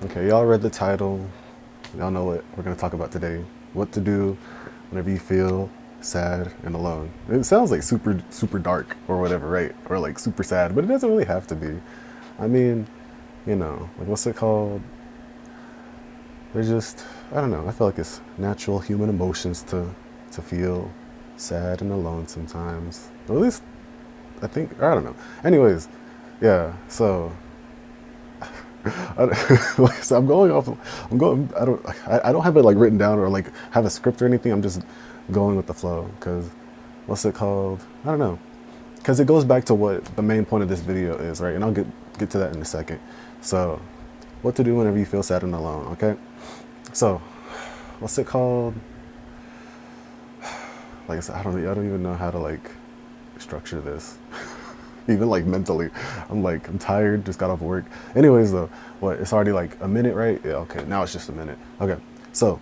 Okay, y'all read the title. Y'all know what we're going to talk about today. What to do whenever you feel sad and alone. It sounds like super dark or whatever, right? Or like super sad, but it doesn't really have to be. I mean, like what's it called? They're just, I don't know. I feel like it's natural human emotions to feel sad and alone sometimes. Or at least I think, or I don't know. Anyways, yeah. So so I'm going off. I'm going. I don't have it like written down or like have a script or anything. I'm just going with the flow. Cause what's it called? I don't know. Cause it goes back to what the main point of this video is, right? And I'll get to that in a second. So, what to do whenever you feel sad and alone? Okay. So, what's it called? Like I said, I don't even know how to like structure this. Even like mentally, I'm tired, just got off work. Anyways though, what, it's already like a minute, right? Yeah, okay, now it's just a minute. Okay, so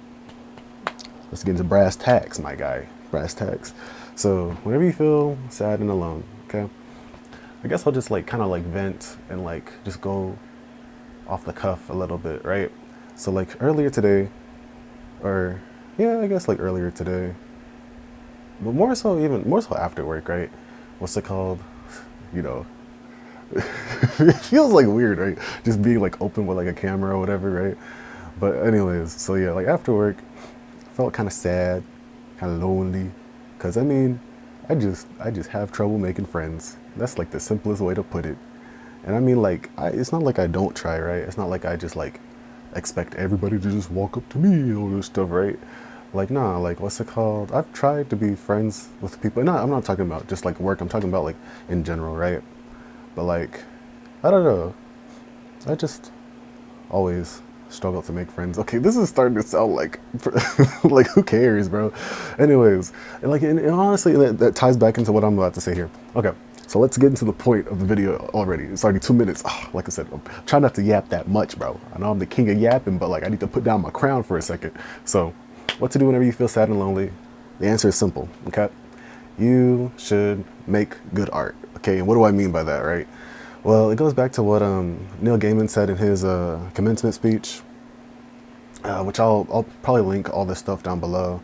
let's get into brass tacks, my guy. Brass tacks. So whenever you feel sad and alone, okay, I guess I'll just like kind of like vent and like just go off the cuff a little bit, right? So like earlier today, or yeah, I guess like earlier today, but more so after work, right? What's it called? You know, it feels like weird, right? Just being like open with like a camera or whatever, right? But anyways, so yeah, like after work, I felt kind of sad, kind of lonely, cause I mean, I just have trouble making friends. That's like the simplest way to put it. And I mean, like, it's not like I don't try, right? It's not like I just like expect everybody to just walk up to me and all this stuff, right? Like, nah, like, what's it called? I've tried to be friends with people. No, I'm not talking about just like work. I'm talking about like in general, right? But like, I don't know. I just always struggle to make friends. Okay, this is starting to sound like, like who cares, bro? Anyways, and honestly, that ties back into what I'm about to say here. Okay, so let's get into the point of the video already. It's already 2 minutes. Oh, like I said, I'm trying not to yap that much, bro. I know I'm the king of yapping, but like I need to put down my crown for a second. So, what to do whenever you feel sad and lonely? The answer is simple. Okay, you should make good art. Okay, and what do I mean by that, right? Well, it goes back to what Neil Gaiman said in his commencement speech, which I'll probably link all this stuff down below.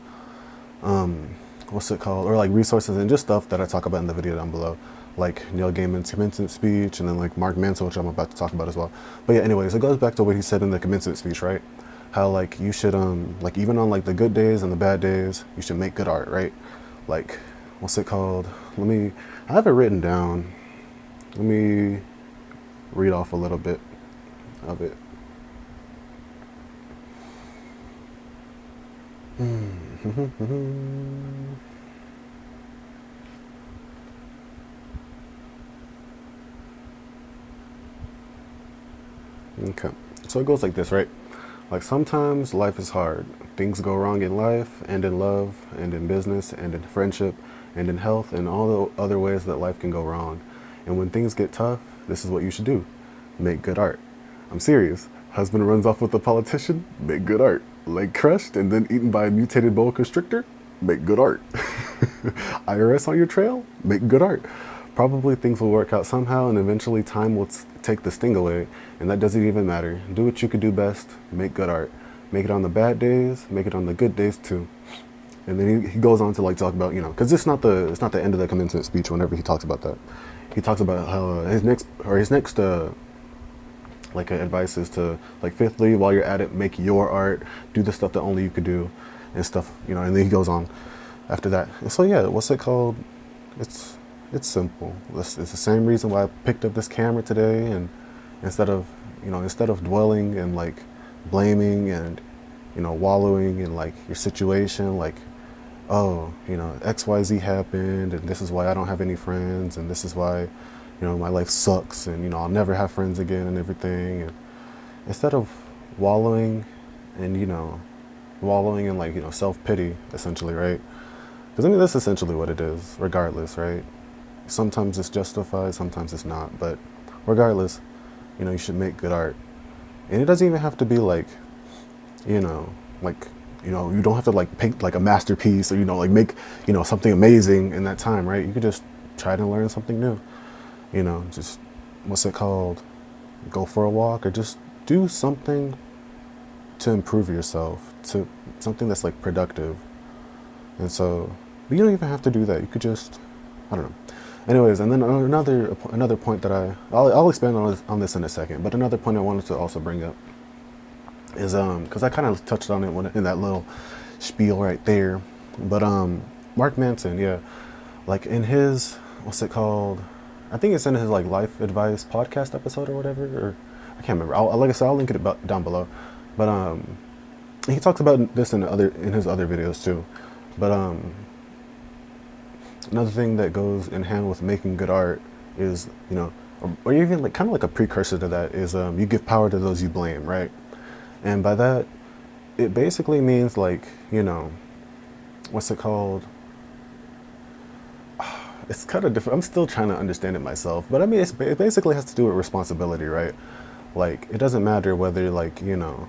What's it called? Or like resources and just stuff that I talk about in the video down below, like Neil Gaiman's commencement speech, and then like Mark Manson, which I'm about to talk about as well. But yeah, anyways, it goes back to what he said in the commencement speech, right? How like you should like even on like the good days and the bad days, you should make good art, right? Like, what's it called? I have it written down. Let me read off a little bit of it. Okay. So it goes like this, right? Like sometimes life is hard. Things go wrong in life and in love and in business and in friendship and in health and all the other ways that life can go wrong. And when things get tough, this is what you should do. Make good art. I'm serious. Husband runs off with a politician? Make good art. Leg crushed and then eaten by a mutated boa constrictor? Make good art. IRS on your trail? Make good art. Probably things will work out somehow and eventually time will take the sting away, and that doesn't even matter. Do what you can do best. Make good art. Make it on the bad days, make it on the good days too. And then he goes on to like talk about, because it's not the end of the commencement speech whenever he talks about that. He talks about how his next like advice is to like fifthly, while you're at it, make your art, do the stuff that only you could do and stuff, and then he goes on after that. And so yeah, what's it called? It's simple. It's the same reason why I picked up this camera today, and instead of dwelling and like blaming and wallowing in like your situation, like, oh, XYZ happened and this is why I don't have any friends and this is why my life sucks and I'll never have friends again and everything. And instead of wallowing and wallowing in like self-pity essentially, right? Because I mean that's essentially what it is regardless, right? Sometimes it's justified, sometimes it's not, but regardless, you should make good art. And it doesn't even have to be like, like, you don't have to like paint like a masterpiece or, like make, something amazing in that time, right? You could just try to learn something new, just, what's it called? Go for a walk or just do something to improve yourself, to something that's like productive. And so you don't even have to do that. You could just, I don't know. Anyways, and then another point that I'll expand on this in a second. But another point I wanted to also bring up is because I kind of touched on it in that little spiel right there. But Mark Manson, yeah, like in his, what's it called? I think it's in his like life advice podcast episode or whatever, or I can't remember. Like I said, I'll link it down below. But he talks about this in his other videos too. But another thing that goes in hand with making good art is, you know, or even like kind of like a precursor to that is you give power to those you blame, right? And by that, it basically means like, you know, what's it called? It's kind of different. I'm still trying to understand it myself, but I mean, it basically has to do with responsibility, right? Like, it doesn't matter whether, like, you know,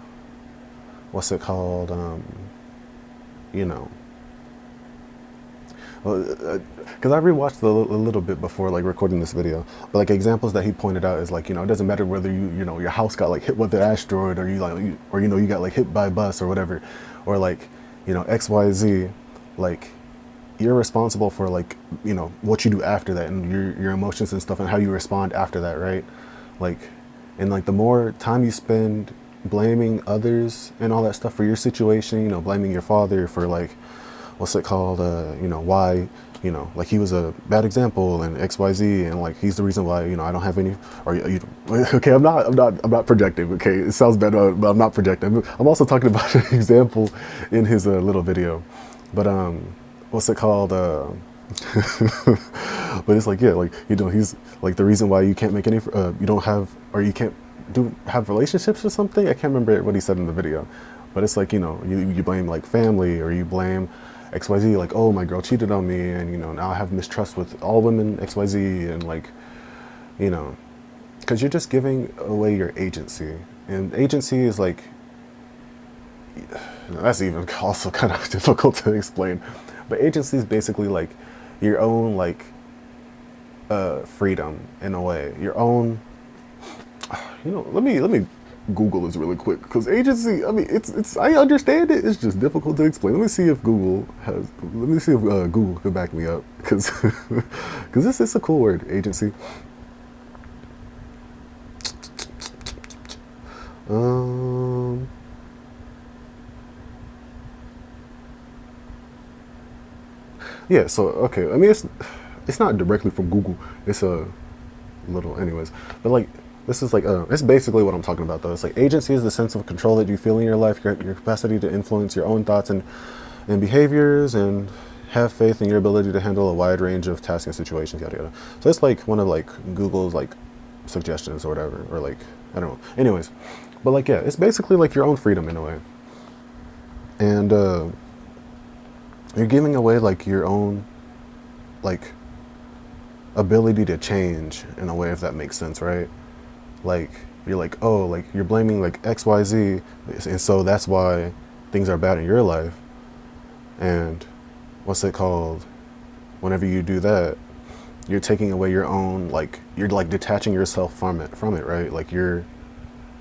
what's it called? You know, because I rewatched a little bit before like recording this video, but like examples that he pointed out is like, you know, it doesn't matter whether you know your house got like hit with an asteroid, or you know you got like hit by a bus or whatever, or like, you know, XYZ, like you're responsible for like, you know, what you do after that and your emotions and stuff and how you respond after that, right? Like, and like the more time you spend blaming others and all that stuff for your situation, you know, blaming your father for like, what's it called, you know, why, you know, like he was a bad example and XYZ, and like he's the reason why, you know, I don't have any, or you okay, I'm not projecting, okay, it sounds bad, but I'm not projecting. I'm also talking about an example in his little video, but what's it called, but it's like, yeah, like, you know, he's like the reason why you can't make any, you don't have, or you can't have relationships or something. I can't remember what he said in the video, but it's like, you know, you blame like family, or you blame XYZ, like, oh, my girl cheated on me, and, you know, now I have mistrust with all women, XYZ, and like, you know, because you're just giving away your agency, and agency is like, that's even also kind of difficult to explain, but agency is basically like your own like freedom in a way, your own, you know, let me Google this really quick, because agency, I mean, it's I understand it, it's just difficult to explain. Let me see if Google could back me up, because this is a cool word, agency. Yeah, so okay, I mean, it's not directly from Google, it's a little, anyways, but like, this is like, it's basically what I'm talking about though. It's like agency is the sense of control that you feel in your life, your capacity to influence your own thoughts and behaviors, and have faith in your ability to handle a wide range of tasks and situations, yada yada. So it's like one of like Google's like suggestions or whatever, or like, I don't know. Anyways, but like, yeah, it's basically like your own freedom in a way. And you're giving away like your own like ability to change in a way, if that makes sense, right? Like, you're like, oh, like you're blaming like XYZ, and so that's why things are bad in your life. And what's it called? Whenever you do that, you're taking away your own, like, you're like detaching yourself from it, right? Like, you're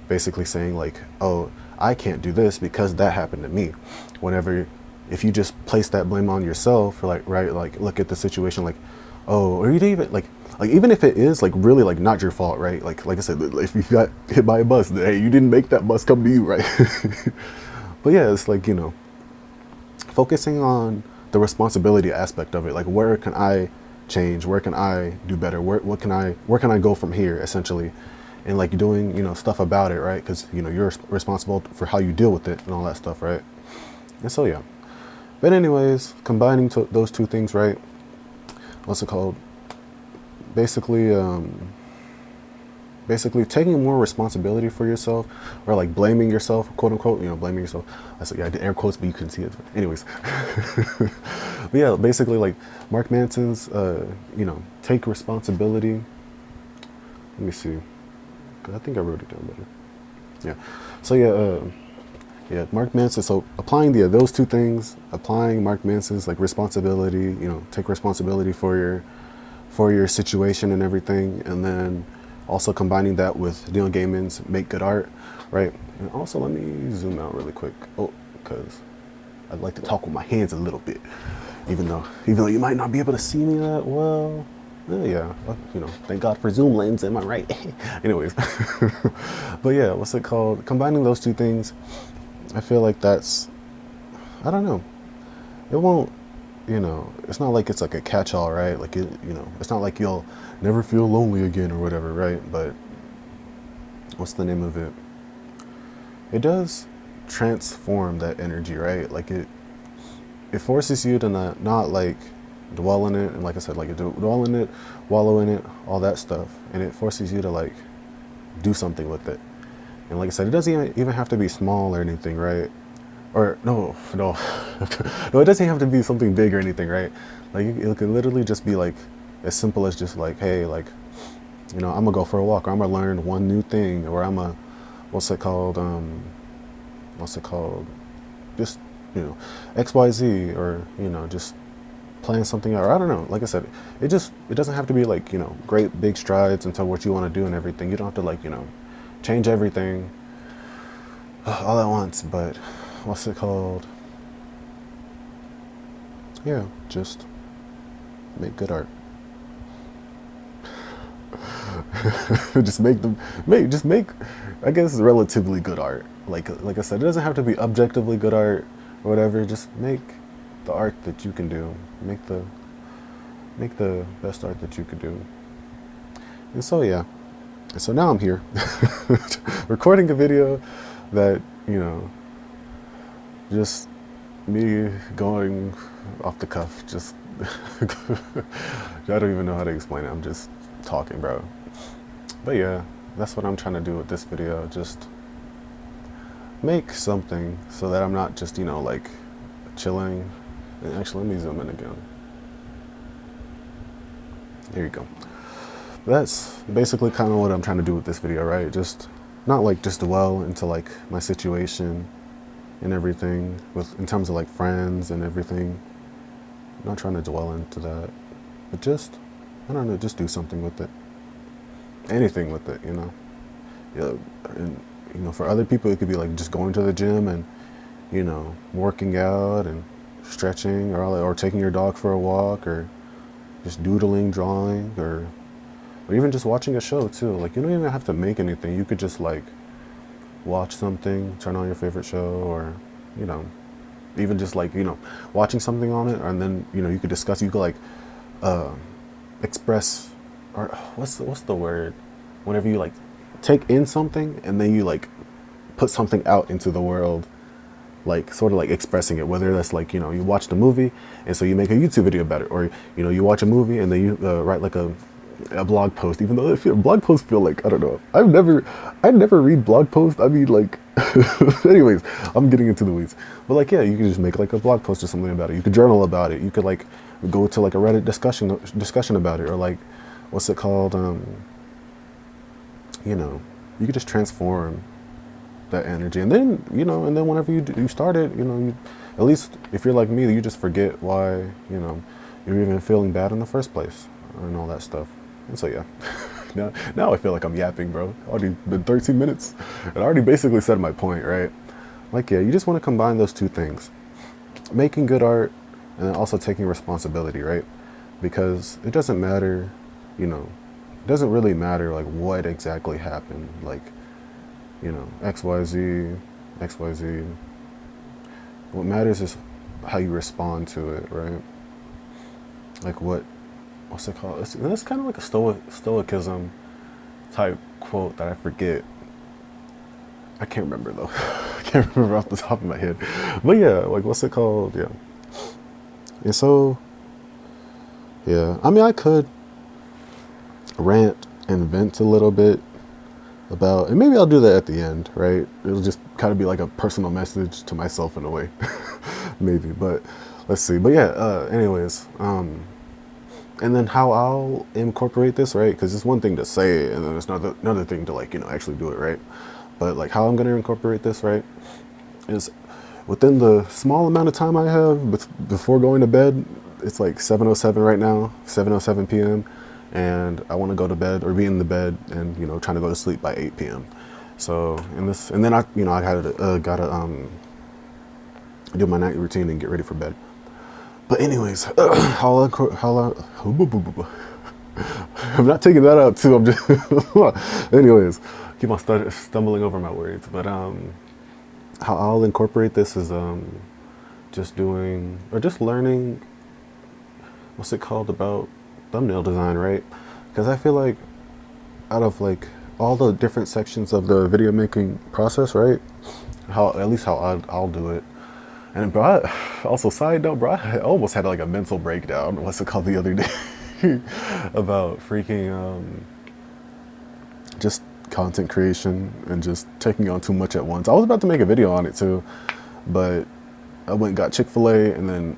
basically saying like, oh, I can't do this because that happened to me. Whenever, if you just place that blame on yourself, or like, right, like look at the situation like, oh, or you didn't even like even if it is like really like not your fault, right? Like I said, if you got hit by a bus, then, hey, you didn't make that bus come to you, right? But yeah, it's like, you know, focusing on the responsibility aspect of it. Like, where can I change? Where can I do better? Where can I go from here, essentially? And like doing, you know, stuff about it, right? Because, you know, you're responsible for how you deal with it and all that stuff, right? And so, yeah. But anyways, combining those two things, right? What's it called? Basically taking more responsibility for yourself, or like blaming yourself, quote unquote, you know, blaming yourself. I said, yeah, I did air quotes, but you couldn't see it. Anyways. But yeah, basically like Mark Manson's, you know, take responsibility. Let me see. I think I wrote it down better. Yeah. So yeah, Mark Manson. So applying those two things, applying Mark Manson's like responsibility, you know, take responsibility for your situation and everything, and then Also combining that with Neil Gaiman's Make Good Art, right? And also, let me zoom out really quick. Oh, because I'd like to talk with my hands a little bit, even though you might not be able to see me that well. Yeah, thank God for zoom lens, am I right? Anyways, but yeah, what's it called? Combining those two things, I feel like that's, I don't know, it won't, it's not like it's like a catch-all, right? Like it's not like you'll never feel lonely again or whatever, right? But what's the name of it? It does transform that energy, right? Like it forces you to not like dwell in it, and like I said, like dwell in it, wallow in it, all that stuff, and it forces you to like do something with it. And like I said, it doesn't even have to be small or anything, right? Or no, no, no, it doesn't have to be something big or anything, right? Like it could literally just be like as simple as just like, hey, like, I'm gonna go for a walk, or I'm gonna learn one new thing, or I'm gonna, what's it called, just, XYZ, or, just plan something out, or I don't know. Like I said, it doesn't have to be like, great big strides into what you want to do and everything. You don't have to like, change everything all at once, but what's it called? Yeah, just make good art. just make, I guess, relatively good art. Like I said, it doesn't have to be objectively good art or whatever. Just make the art that you can do. Make the best art that you could do. And so yeah. And so now I'm here recording a video that, just me going off the cuff, just I don't even know how to explain it. I'm just talking, bro. But yeah, that's what I'm trying to do with this video. Just make something so that I'm not just, like chilling. And actually, let me zoom in again. There you go. That's basically kind of what I'm trying to do with this video, right? Just not like just dwell into like my situation and everything in terms of like friends and everything. I'm not trying to dwell into that, but just, I don't know, just do something with it. Anything with it, Yeah, and for other people, it could be like just going to the gym and, working out and stretching, or taking your dog for a walk, or just doodling, drawing, or even just watching a show too. Like, you don't even have to make anything. You could just like watch something, turn on your favorite show, or, even just like, watching something on it, and then, you could discuss, you could like express, or what's the word? Whenever you like take in something and then you like put something out into the world, like sort of like expressing it, whether that's like, you watched a movie and so you make a YouTube video about it, or, you watch a movie and then you write like a blog post, even though blog posts feel like, I don't know, I never read blog posts. I mean, like, anyways, I'm getting into the weeds, but like, yeah, you can just make like a blog post or something about it. You could journal about it. You could like go to like a Reddit discussion about it, or like, what's it called? You could just transform that energy, and then, and then whenever you start it, at least if you're like me, you just forget why, you're even feeling bad in the first place, and all that stuff. And so yeah, now I feel like I'm yapping, bro. Already been 13 minutes, and I already basically said my point, right? Like, yeah, you just want to combine those two things, making good art, and then also taking responsibility, right? Because it doesn't matter, it doesn't really matter like what exactly happened, like, XYZ. What matters is how you respond to it, right? Like what's it called? It's kind of like a stoicism type quote that I forget. I can't remember though. I can't remember off the top of my head. But yeah, like, what's it called? Yeah. And so, yeah, I mean, I could rant and vent a little bit about, and maybe I'll do that at the end, right? It'll just kind of be like a personal message to myself in a way, maybe, but let's see. But yeah, anyways, and then how I'll incorporate this, right? Because it's one thing to say it, and then it's another thing to like, actually do it, right? But like how I'm going to incorporate this, right, is within the small amount of time I have before going to bed. It's like 7:07 right now, 7:07 p.m. and I want to go to bed or be in the bed and, you know, trying to go to sleep by 8 p.m. So and then I, you know, I gotta do my night routine and get ready for bed. But anyways, I'm not taking that out too. I'm just anyways, keep on stumbling over my words. But how I'll incorporate this is just doing or just learning. What's it called about thumbnail design, right? Because I feel like out of like all the different sections of the video making process, right? How at least how I'll do it. And bro, also side note, bro, I almost had like a mental breakdown. What's it called the other day about freaking just content creation and just taking on too much at once. I was about to make a video on it too, but I went and got Chick-fil-A, and then,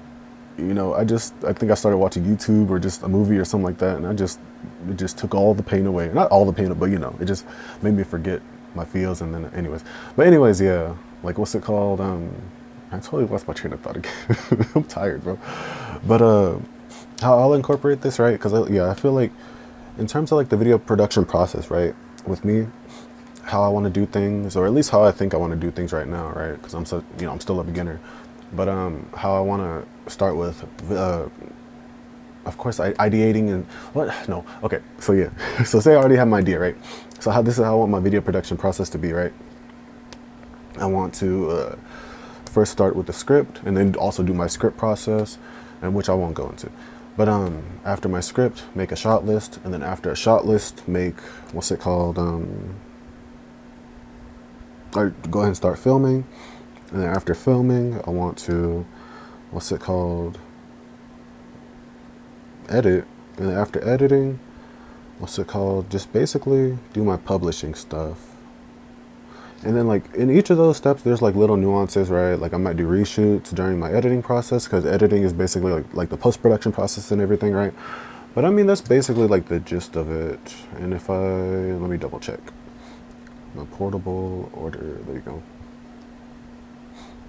you know, I think I started watching YouTube or just a movie or something like that, and it just took all the pain away. Not all the pain, but you know, it just made me forget my feels. And then anyways, yeah, like what's it called? I totally lost my train of thought again. I'm tired, bro. But how I'll incorporate this, right? Because I feel like in terms of like the video production process, right? With me, how I want to do things, or at least how I think I want to do things right now, right? Because I'm still a beginner. But how I want to start with, of course, ideating and what? No, okay. So yeah, so say I already have my idea, right? So this is how I want my video production process to be, right? I want to first start with the script, and then also do my script process, and which I won't go into. But after my script, make a shot list, and then after a shot list, make what's it called? Or go ahead and start filming, and then after filming, I want to what's it called? Edit, and then after editing, what's it called? Just basically do my publishing stuff. And then like in each of those steps, there's like little nuances, right? Like I might do reshoots during my editing process, because editing is basically like the post-production process and everything, right? But I mean, that's basically like the gist of it. And let me double check. My portable order, there you go.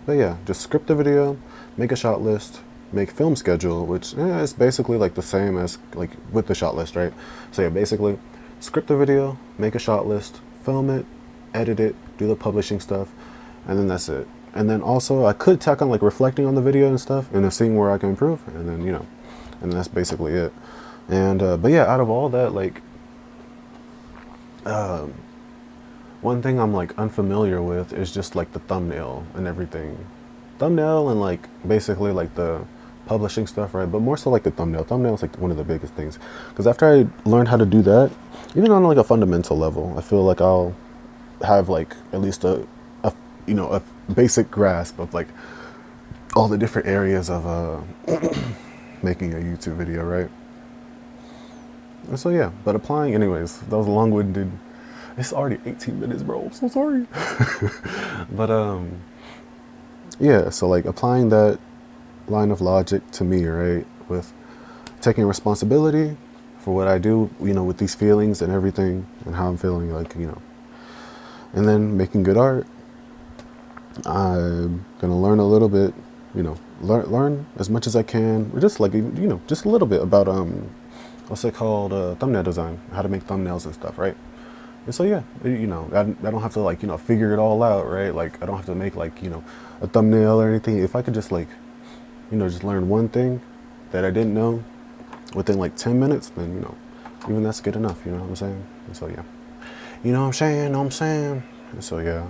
But yeah, just script the video, make a shot list, make film schedule, which is basically like the same as like with the shot list, right? So yeah, basically script the video, make a shot list, film it, edit it, do the publishing stuff, and then that's it. And then also I could tack on like reflecting on the video and stuff, and then seeing where I can improve, and then, you know, and that's basically it. And but yeah, out of all that, like one thing I'm like unfamiliar with is just like the thumbnail and everything. Thumbnail and like basically like the publishing stuff, right? But more so like the thumbnail. Thumbnail is like one of the biggest things, because after I learned how to do that, even on like a fundamental level, I feel like I'll have like at least a you know, a basic grasp of like all the different areas of making a YouTube video, right? And so yeah, but applying, anyways, that was long-winded. It's already 18 minutes, bro. I'm so sorry. But yeah, so like applying that line of logic to me, right, with taking responsibility for what I do, you know, with these feelings and everything, and how I'm feeling, like, you know, and then making good art. I'm gonna learn a little bit, you know, learn as much as I can, or just like, you know, just a little bit about what's it called, thumbnail design, how to make thumbnails and stuff, right? And so yeah, you know, I don't have to like, you know, figure it all out, right? Like I don't have to make like, you know, a thumbnail or anything. If I could just like, you know, just learn one thing that I didn't know within like 10 minutes, then, you know, even that's good enough, you know what I'm saying? And so yeah, you know what I'm saying? And so yeah,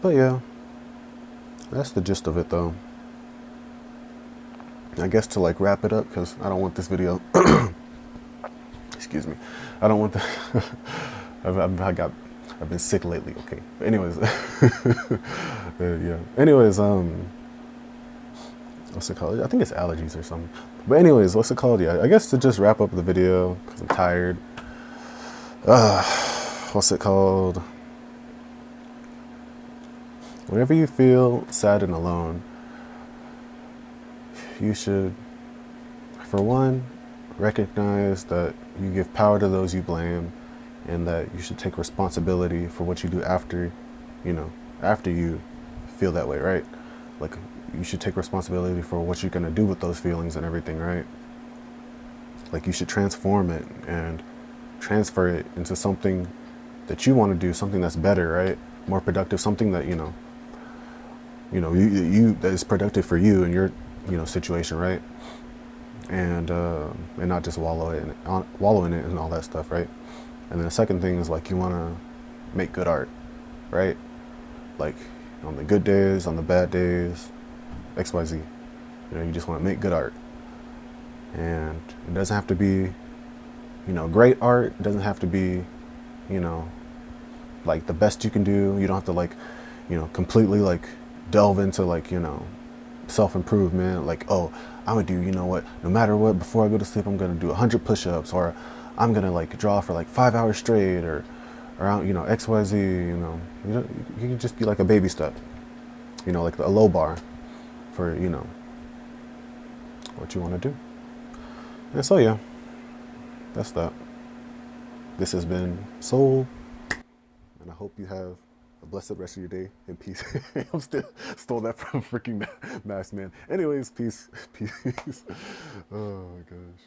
but yeah, that's the gist of it though. I guess to like wrap it up, because I don't want this video excuse me, I don't want the I've been sick lately, okay, but anyways yeah, anyways, what's it called? I think it's allergies or something. But anyways, what's it called? Yeah, I guess to just wrap up the video, because I'm tired. What's it called? Whenever you feel sad and alone, you should, for one, recognize that you give power to those you blame, and that you should take responsibility for what you do after, you know, after you feel that way, right? Like, you should take responsibility for what you're gonna do with those feelings and everything, right? Like you should transform it and transfer it into something that you want to do, something that's better, right? More productive, something that you that is productive for you and your situation, right? And not just wallow in it and all that stuff, right? And then the second thing is like you want to make good art, right? Like on the good days, on the bad days, XYZ. You just want to make good art. And it doesn't have to be, great art. It doesn't have to be, you know, like the best you can do. You don't have to like, completely like delve into like, self-improvement. Like, oh, I'm gonna do, what, no matter what, before I go to sleep, I'm gonna do 100 push-ups, or I'm gonna like draw for like 5 hours straight, or XYZ, you can just be like a baby step, like a low bar for, what you want to do. And so, yeah, that's that. This has been Soul, and I hope you have a blessed rest of your day in peace. I'm still stole that from freaking Masked Man. Anyways, peace, peace. Oh my gosh.